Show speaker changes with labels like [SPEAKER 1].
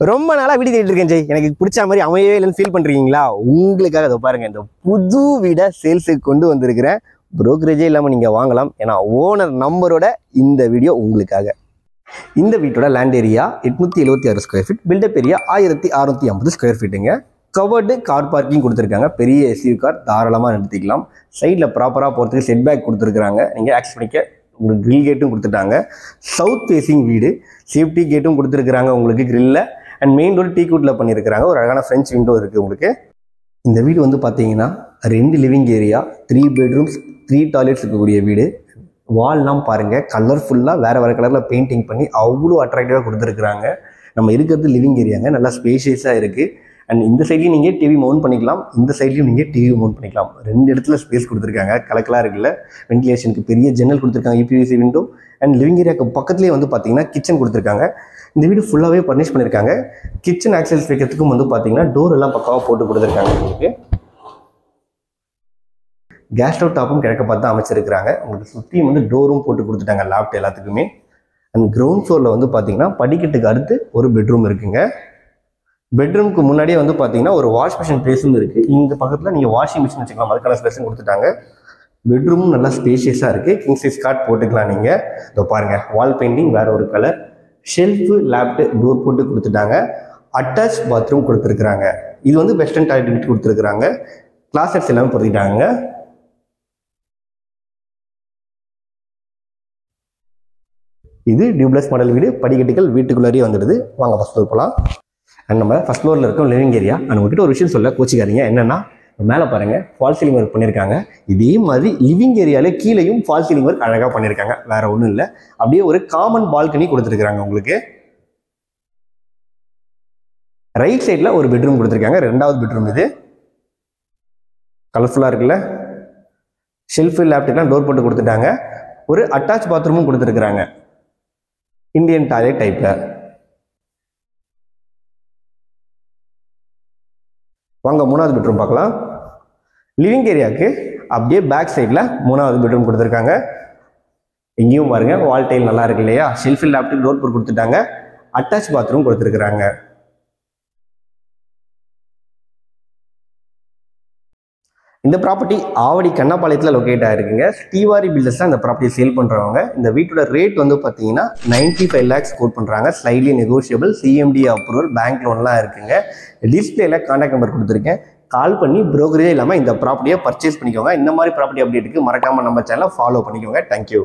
[SPEAKER 1] ரொம்ப நாளா வீடு தேடிட்டு இருக்கேன் ஜெய். எனக்கு பிடிச்ச மாதிரி அமையவே இல்லைன்னு ஃபீல் பண்றீங்களா? உங்களுக்காக அதை பாருங்க, இந்த புது வீடை சேல்ஸுக்கு கொண்டு வந்திருக்கிறேன். புரோக்கரேஜே இல்லாமல் நீங்கள் வாங்கலாம். ஏன்னா ஓனர் நம்பரோட இந்த வீடியோ உங்களுக்காக. இந்த வீட்டோட land area 876 square feet, built up area 1650 square ஃபீட்டுங்க. கவர்டு கார் பார்க்கிங் கொடுத்துருக்காங்க. பெரிய எஸ்யூவி கார் தாராளமாக நிறுத்திக்கலாம். சைடில் ப்ராப்பராக போகிறதுக்கு செட் பேக் கொடுத்துருக்குறாங்க. நீங்கள் ஆக்சஸ் பண்ணிக்க உங்களுக்கு கிரில் கேட்டும் கொடுத்துட்டாங்க. சவுத் ஃபேஸிங் வீடு, சேஃப்டி கேட்டும் கொடுத்துருக்குறாங்க உங்களுக்கு கிரில்ல. அண்ட் மெயின் டோர் டீ குட்ல பண்ணியிருக்கிறாங்க. ஒரு அழகான ஃப்ரெஞ்ச் விண்டோ இருக்குது உங்களுக்கு. இந்த வீடு வந்து பார்த்தீங்கன்னா 2 லிவிங் ஏரியா, 3 பெட்ரூம்ஸ், 3 டாய்லெட்ஸ் இருக்கக்கூடிய வீடு. வால்லாம் பாருங்கள், கலர்ஃபுல்லாக வேறு கலரில் பெயிண்டிங் பண்ணி அவ்வளோ அட்ராக்டிவாக கொடுத்துருக்குறாங்க. நம்ம இருக்கிறது லிவிங் ஏரியாங்க, நல்லா ஸ்பேஷியஸாக இருக்குது. அண்ட் இந்த சைட்லையும் நீங்கள் டிவி மவுண்ட் பண்ணிக்கலாம், இந்த சைட்லையும் நீங்கள் டிவி மவுண்ட் பண்ணிக்கலாம். 2 இடத்துல ஸ்பேஸ் கொடுத்துருக்காங்க. கலக்கலாக இருக்குல்ல. வென்டிலேஷனுக்கு பெரிய ஜன்னல் கொடுத்துருக்காங்க, யூபிவிசி விண்டோ. அண்ட் லிவிங் ஏரியாவுக்கு பக்கத்துலேயே வந்து பார்த்தீங்கன்னா கிச்சன் கொடுத்துருக்காங்க. இந்த வீடு ஃபுல்லாகவே ஃபர்னிஷ் பண்ணியிருக்காங்க. கிச்சன் ஆக்சஸ் வைக்கிறதுக்கும் வந்து பார்த்தீங்கன்னா டோர் எல்லாம் பக்காவாக போட்டு கொடுத்துருக்காங்க உங்களுக்கு. கேஸ் ஸ்டவ் டாப்பும் கிழக்க பார்த்து தான் அமைச்சிருக்கிறாங்க. உங்களுக்கு சுற்றியும் வந்து டோரும் போட்டு கொடுத்துட்டாங்க லாப்ட் எல்லாத்துக்குமே. அண்ட் கிரவுண்ட் ஃப்ளோரில் வந்து பார்த்தீங்கன்னா படிக்கட்டுக்கு அடுத்து ஒரு பெட்ரூம் இருக்குங்க. பெட்ரூமுக்கு முன்னாடியே வந்து பார்த்தீங்கன்னா ஒரு வாஷ் மிஷின் ஸ்பேஸும் இருக்குது. இந்த பக்கத்தில் நீங்கள் வாஷிங் மிஷின் வச்சுக்கலாம், அதுக்கான ஸ்பேஸும் கொடுத்துட்டாங்க. பெட்ரூமும் நல்லா ஸ்பேஷியஸாக இருக்குது. கிங் சைஸ் காட் போட்டுக்கலாம் நீங்கள். இதோ பாருங்கள், வால் பெயிண்டிங் வேறு ஒரு கலர், ஷெல்ஃபு லேப்டு டோர் போட்டு கொடுத்துட்டாங்க. அட்டாச் பாத்ரூம் கொடுத்துருக்குறாங்க. இது வந்து வெஸ்டர்ன் டாய்லெட் விட்டு கொடுத்துருக்குறாங்க. கிளாசெட்ஸ் எல்லாமே பொறுத்திட்டாங்க. இது டியூப்ளஸ் மாடல் வீடு. படிக்கட்டுகள் வீட்டுக்குள்ளாரியே வந்துடுது. வாங்க ஃபர்ஸ்ட் ஃப்ளோர் போகலாம். அண்ட் நம்ம ஃபர்ஸ்ட் ஃப்ளோரில் இருக்கோம் லிவிங் ஏரியா. அண்ட் உங்ககிட்ட ஒரு விஷயம் சொல்ல கோச்சிக்காதீங்க. என்னன்னா, மேலே பாருங்கள் ஃபால் சீலிங் ஒர்க் பண்ணியிருக்காங்க. இதே மாதிரி லிவிங் ஏரியாவிலே கீழேயும் ஃபால் சீலிங் ஒர்க் அழகாக பண்ணியிருக்காங்க. வேற ஒன்றும் இல்லை. அப்படியே ஒரு காமன் பால்கனி கொடுத்துருக்காங்க உங்களுக்கு. ரைட் சைடில் ஒரு பெட்ரூம் கொடுத்துருக்காங்க. 2வது பெட்ரூம் இது. கலர்ஃபுல்லாக இருக்குல்ல. ஷெல்ஃபு லேப்டாப்லாம் டோர் போட்டு கொடுத்துட்டாங்க. ஒரு அட்டாச் பாத்ரூமும் கொடுத்துருக்குறாங்க, இந்தியன் டாய்லெட் டைப்பில். வாங்க 3வது பெட்ரூம் பார்க்கலாம். லிவிங் ஏரியாவுக்கு அப்படியே பேக் சைடில் 3வது பெட்ரூம் கொடுத்துருக்காங்க. இங்கேயும் பாருங்க, வால் டைல் நல்லா இருக்கு இல்லையா. ஷெல்ஃபில் லேப்டாப் டோர் போட்டு கொடுத்துட்டாங்க. அட்டாச் பாத்ரூம் கொடுத்துருக்குறாங்க. இந்த ப்ராப்பர்ட்டி ஆவடி கண்ணாபாளையத்தில் லொக்கேட் ஆகிருக்குங்க. ஸ்ரீவாரி பில்டர்ஸ் தான் இந்த ப்ராப்பர்ட்டியை சேல் பண்ணுறவங்க. இந்த வீட்டோட ரேட் வந்து பார்த்தீங்கன்னா 95 lakhs கோட் பண்ணுறாங்க. Slightly negotiable, CMD approval, bank லோன்லாம் இருக்குங்க. டிஸ்பிளேல கான்டாக்ட் நம்பர் கொடுத்துருக்கேன். கால் பண்ணி புரோக்கரே இல்லாமல் இந்த ப்ராப்பர்ட்டியை பர்ச்சேஸ் பண்ணிக்கோங்க. இந்த மாதிரி ப்ராப்பர்ட்டி அப்டேட்டுக்கு மறக்காமல் நம்ம சேனலை ஃபாலோ பண்ணிக்கோங்க. தேங்க்யூ.